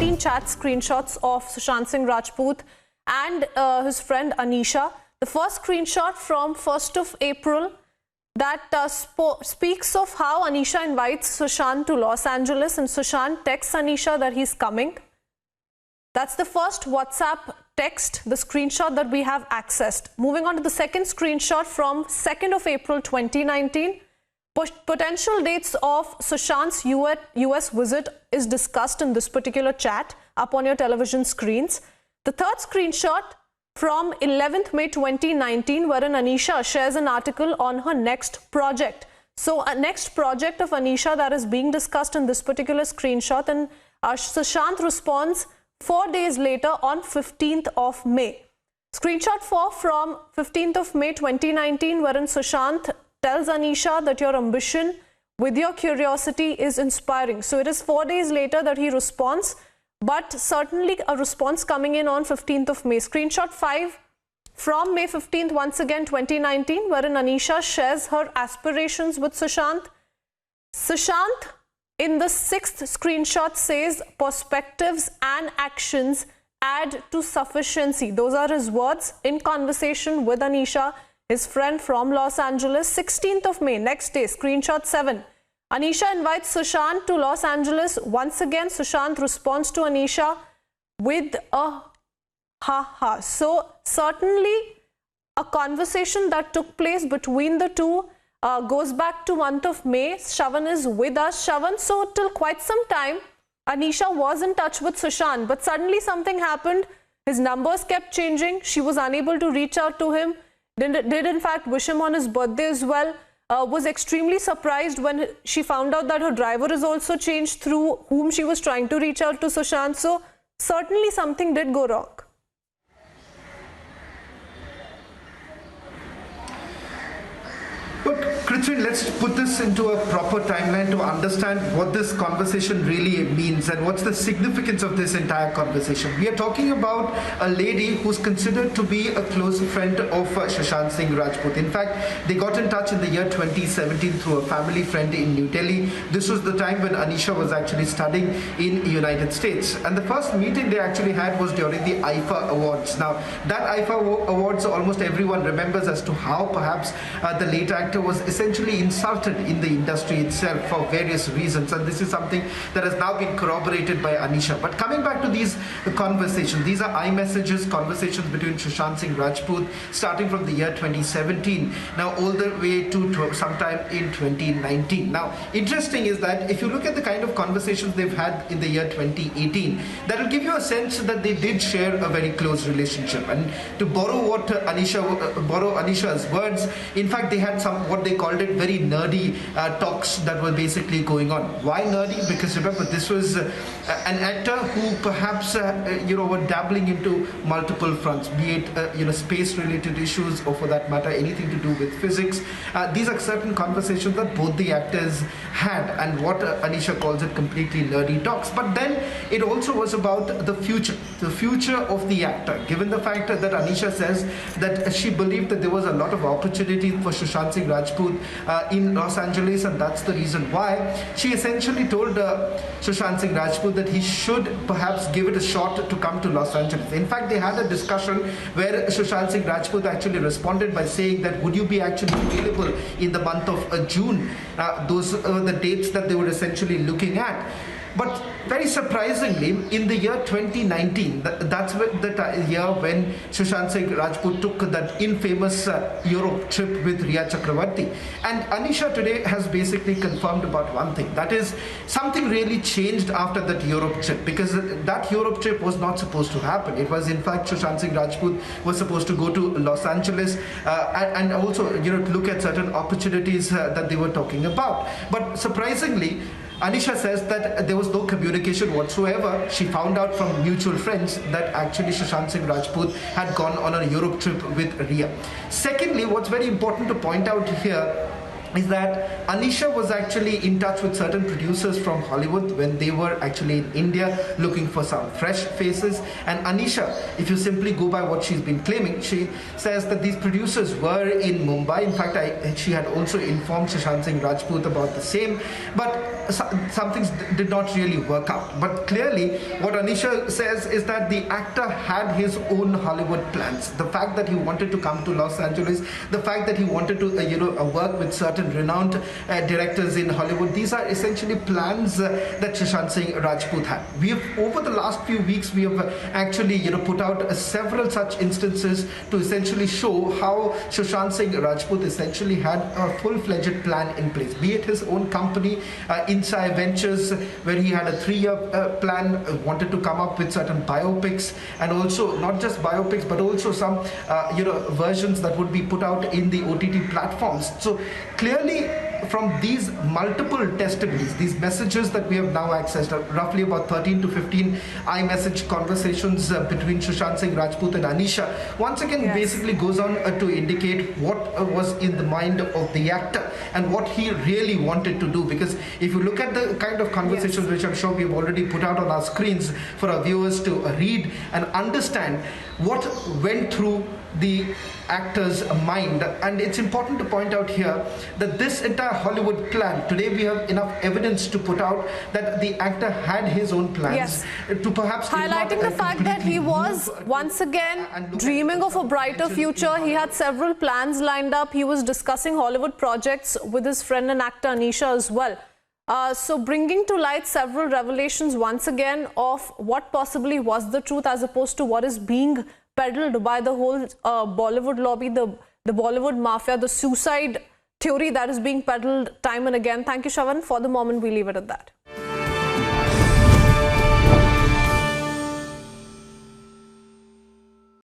13 chat screenshots of Sushant Singh Rajput and his friend Anisha. The first screenshot from 1st of April that speaks of how Anisha invites Sushant to Los Angeles and Sushant texts Anisha that he's coming. That's the first WhatsApp text, the screenshot that we have accessed. Moving on to the second screenshot from 2nd of April 2019. Potential dates of Sushant's US visit is discussed in this particular chat up on your television screens. The third screenshot from 11th May 2019, wherein Anisha shares an article on her next project. So a next project of Anisha that is being discussed in this particular screenshot, and Sushant responds 4 days later on 15th of May. Screenshot 4 from 15th of May 2019, wherein Sushant tells Anisha that your ambition with your curiosity is inspiring. So it is 4 days later that he responds, but certainly a response coming in on 15th of May. Screenshot 5 from May 15th, once again 2019, wherein Anisha shares her aspirations with Sushant. Sushant in the 6th screenshot says perspectives and actions add to sufficiency. Those are his words in conversation with Anisha, his friend from Los Angeles. 16th of May, next day, screenshot 7. Anisha invites Sushant to Los Angeles. Once again, Sushant responds to Anisha with a ha-ha. So certainly a conversation that took place between the two goes back to month of May. Shravan is with us. Shravan, so till quite some time, Anisha was in touch with Sushant, but suddenly something happened. His numbers kept changing. She was unable to reach out to him. Did in fact wish him on his birthday as well. Was extremely surprised when she found out that her driver is also changed through whom she was trying to reach out to Sushant. So certainly something did go wrong. But Kritin, let's put this into a proper timeline to understand what this conversation really means and what's the significance of this entire conversation. We are talking about a lady who's considered to be a close friend of Sushant Singh Rajput. In fact, they got in touch in the year 2017 through a family friend in New Delhi. This was the time when Anisha was actually studying in the United States. And the first meeting they actually had was during the IFA Awards. Now, that IFA Awards, almost everyone remembers as to how perhaps the late actor was essentially insulted in the industry itself for various reasons, and this is something that has now been corroborated by Anisha. But coming back to these conversations, these are iMessages, conversations between Sushant Singh Rajput starting from the year 2017, now all the way to sometime in 2019. Now, interesting is that if you look at the kind of conversations they've had in the year 2018, that will give you a sense that they did share a very close relationship. And to borrow Anisha's words, in fact, they had some what they called it very nerdy talks that were basically going on. Why nerdy? Because remember, this was an actor who perhaps were dabbling into multiple fronts, be it space related issues, or for that matter anything to do with physics. These are certain conversations that both the actors had, and what Anisha calls it completely nerdy talks. But then it also was about the future of the actor, given the fact that Anisha says that she believed that there was a lot of opportunity for Sushant Singh Rajput in Los Angeles, and that's the reason why she essentially told Sushant Singh Rajput that he should perhaps give it a shot to come to Los Angeles. In fact, they had a discussion where Sushant Singh Rajput actually responded by saying that would you be actually available in the month of June? Those are the dates that they were essentially looking at. But very surprisingly, in the year 2019, that's the year when Sushant Singh Rajput took that infamous Europe trip with Rhea Chakravarti. And Anisha today has basically confirmed about one thing. That is, something really changed after that Europe trip, because that Europe trip was not supposed to happen. It was, in fact, Sushant Singh Rajput was supposed to go to Los Angeles and also look at certain opportunities that they were talking about. But surprisingly, Anisha says that there was no communication whatsoever. She found out from mutual friends that actually Sushant Singh Rajput had gone on a Europe trip with Rhea. Secondly, what's very important to point out here is that Anisha was actually in touch with certain producers from Hollywood when they were actually in India looking for some fresh faces. And Anisha, if you simply go by what she's been claiming, she says that these producers were in Mumbai. In fact, she had also informed Sushant Singh Rajput about the same. But some things did not really work out. But clearly, what Anisha says is that the actor had his own Hollywood plans. The fact that he wanted to come to Los Angeles, the fact that he wanted to, work with certain renowned directors in Hollywood, these are essentially plans that Sushant Singh Rajput had. We have, over the last few weeks, we have actually, put out several such instances to essentially show how Sushant Singh Rajput essentially had a full-fledged plan in place, be it his own company, Inside Ventures, where he had a 3-year plan, wanted to come up with certain biopics, and also not just biopics, but also some, versions that would be put out in the OTT platforms. So clearly, from these multiple testimonies, these messages that we have now accessed, roughly about 13 to 15 iMessage conversations between Sushant Singh Rajput and Anisha, once again basically goes on to indicate what was in the mind of the actor and what he really wanted to do. Because if you look at the kind of conversations which I'm sure we've already put out on our screens for our viewers to read and understand what went through the actor's mind. And it's important to point out here that this entire Hollywood plan, today we have enough evidence to put out that the actor had his own plans to perhaps highlighting the fact that he was once again dreaming of a brighter future. He had several plans lined up. He was discussing Hollywood projects with his friend and actor Anisha as well. So bringing to light several revelations once again of what possibly was the truth as opposed to what is being peddled by the whole Bollywood lobby, the Bollywood mafia, the suicide theory that is being peddled time and again. Thank you, Shravan. For the moment, we leave it at that.